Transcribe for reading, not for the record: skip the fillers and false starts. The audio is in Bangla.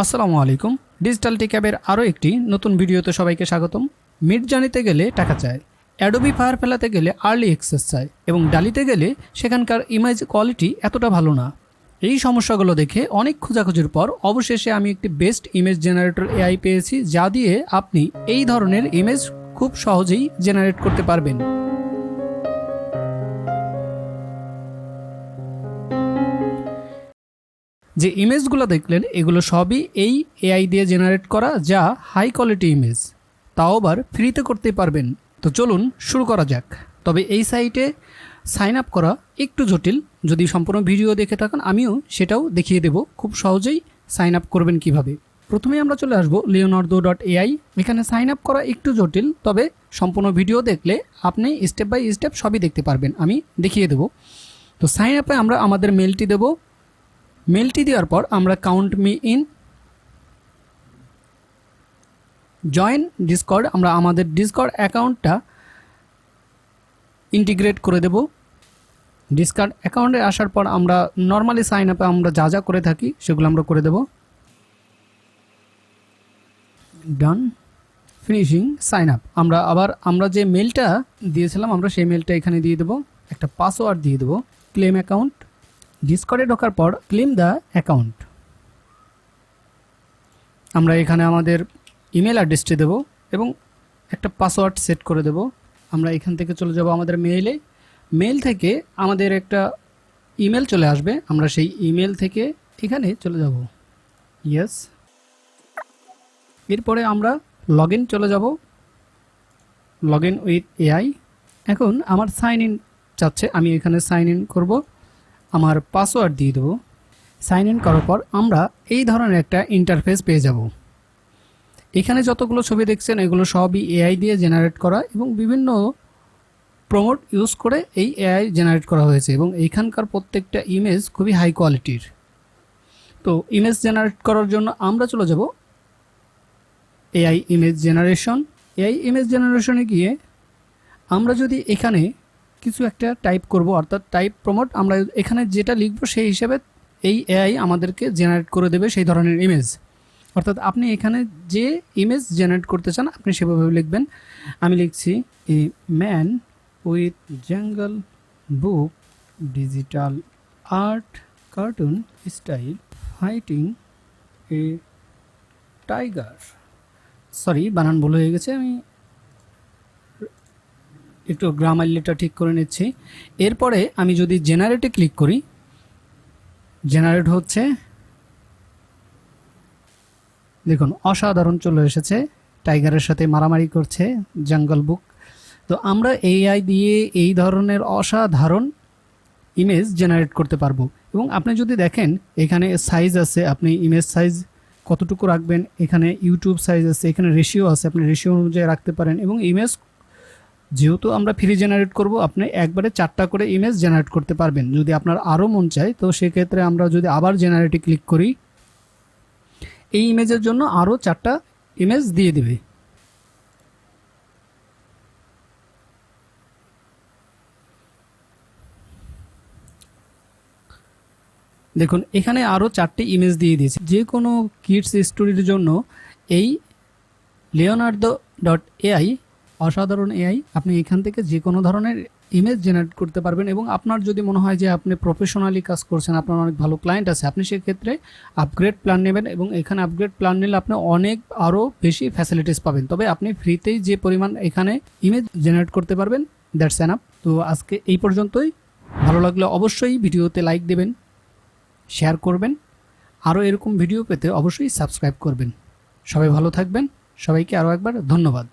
আসসালামু আলাইকুম। ডিজিটালট্যাবের আরও একটি নতুন ভিডিওতে সবাইকে স্বাগতম। মিডজার্নিতে গেলে টাকা চায়, অ্যাডোবি ফায়ারফ্লাইতে গেলে আর্লি অ্যাক্সেস চায় এবং ডালিতে গেলে সেখানকার ইমেজ কোয়ালিটি এতটা ভালো না। এই সমস্যাগুলো দেখে অনেক খোঁজাখুঁজির পর অবশেষে আমি একটি বেস্ট ইমেজ জেনারেটর এআই পেয়েছি, যা দিয়ে আপনি এই ধরনের ইমেজ খুব সহজেই জেনারেট করতে পারবেন। যে ইমেজগুলো দেখলেন এগুলো সবই এই এআই দিয়ে জেনারেট করা, যা হাই কোয়ালিটি ইমেজ, তাও আবার ফ্রিতে করতে পারবেন। তো চলুন শুরু করা যাক। তবে এই সাইটে সাইন আপ করা একটু জটিল। যদি সম্পূর্ণ ভিডিও দেখে থাকেন আমিও সেটাও দেখিয়ে দেব খুব সহজেই সাইন আপ করবেন কিভাবে। প্রথমে আমরা চলে আসবো leonardo.ai। এখানে সাইন আপ করা একটু জটিল, তবে সম্পূর্ণ ভিডিও দেখলে আপনি স্টেপ বাই স্টেপ সবই দেখতে পারবেন, আমি দেখিয়ে দেব। তো সাইন আপে আমরা আমাদের মেলটি দেব। মেলটি দেওয়ার পর আমরা count me in, join Discord, আমরা আমাদের ডিসকর্ড অ্যাকাউন্টটা ইন্টিগ্রেট করে দেব। ডিসকর্ড অ্যাকাউন্টে আসার পর আমরা নর্মালি সাইন আপে আমরা যা যা করে থাকি সেগুলো আমরা করে দেব। ডান, ফিনিশিং সাইন আপ। আমরা যে মেলটা দিয়েছিলাম আমরা সেই মেলটা এখানে দিয়ে দেব, একটা পাসওয়ার্ড দিয়ে দেব। ক্লেম অ্যাকাউন্ট, ডিসকর্ডে ঢোকার পর ক্লেম দ্য অ্যাকাউন্ট, আমরা এখানে আমাদের ইমেল অ্যাড্রেসটি দেব এবং একটা পাসওয়ার্ড সেট করে দেব। আমরা এখান থেকে চলে যাব আমাদের মেইলে। মেল থেকে আমাদের একটা ইমেল চলে আসবে, আমরা সেই ইমেল থেকে এখানে চলে যাব। ইয়েস, এরপরে আমরা লগ ইন চলে যাব, লগ ইন উইথ এআই। এখন আমার সাইন ইন চাচ্ছে, আমি এখানে সাইন ইন করব, আমার পাসওয়ার্ড দিয়ে দেবো। সাইন ইন করার পর আমরা এই ধরনের একটা ইন্টারফেস পেয়ে যাব। এখানে যতগুলো ছবি দেখছেন এগুলো সবই এআই দিয়ে জেনারেট করা এবং বিভিন্ন প্রমোট ইউজ করে এই এআই জেনারেট করা হয়েছে এবং এইখানকার প্রত্যেকটা ইমেজ খুবই হাই কোয়ালিটির। তো ইমেজ জেনারেট করার জন্য আমরা চলে যাব AI image generation. AI image জেনারেশনে গিয়ে আমরা যদি এখানে কিছু একটা টাইপ করব, অর্থাৎ টাইপ প্রমোট, আমরা এখানে যেটা লিখব সেই হিসেবে এই এআই আমাদেরকে জেনারেট করে দেবে সেই ধরনের ইমেজ। অর্থাৎ আপনি এখানে যে ইমেজ জেনারেট করতে চান আপনি সেভাবে লিখবেন। আমি লিখছি এ man with jungle book, digital art, cartoon style, fighting a tiger. Sorry, বানান ভুল হয়ে গেছে, আমি একটু গ্রামারটা ঠিক করে নিচ্ছি। এরপরে আমি যদি জেনারেটে ক্লিক করি, জেনারেট হচ্ছে, দেখুন অসাধারণ চলে এসেছে, টাইগারের সাথে মারামারি করছে, জঙ্গল বুক। তো আমরা এআই দিয়ে এই ধরনের অসাধারণ ইমেজ জেনারেট করতে পারবো। এবং আপনি যদি দেখেন এখানে সাইজ আছে, আপনি ইমেজ সাইজ কতটুকু রাখবেন, এখানে ইউটিউব সাইজ আছে, এখানে রেশিও আছে, আপনি রেশিও অনুযায়ী রাখতে পারেন। এবং ইমেজ যেহেতু আমরা ফ্রি জেনারেট করব, আপনি একবারে 4টা করে ইমেজ জেনারেট করতে পারবেন। যদি আপনার আরও মন চায় তো সেক্ষেত্রে আমরা যদি আবার জেনারেটে ক্লিক করি, এই ইমেজের জন্য আরও 4টা ইমেজ দিয়ে দেবে। দেখুন এখানে আরও 4টি ইমেজ দিয়ে দিয়েছে। যে কোনো কিডস স্টোরির জন্য এই leonardo.ai অসাধারণ এআই, আপনি এখান থেকে যে কোনো ধরনের ইমেজ জেনারেট করতে পারবেন। এবং আপনার যদি মনে হয় যে আপনি প্রফেশনালি কাজ করছেন, আপনার অনেক ভালো ক্লায়েন্ট আছে, আপনি সেক্ষেত্রে আপগ্রেড প্ল্যান নেবেন এবং এখানে আপগ্রেড প্ল্যান নিলে আপনি অনেক আরও বেশি ফ্যাসিলিটিস পাবেন। তবে আপনি ফ্রিতেই যে পরিমাণ এখানে ইমেজ জেনারেট করতে পারবেন, দ্যাটস এনাফ। তো আজকে এই পর্যন্তই। ভালো লাগলে অবশ্যই ভিডিওতে লাইক দেবেন, শেয়ার করবেন, আরও এরকম ভিডিও পেতে অবশ্যই সাবস্ক্রাইব করবেন। সবাই ভালো থাকবেন, সবাইকে আরও একবার ধন্যবাদ।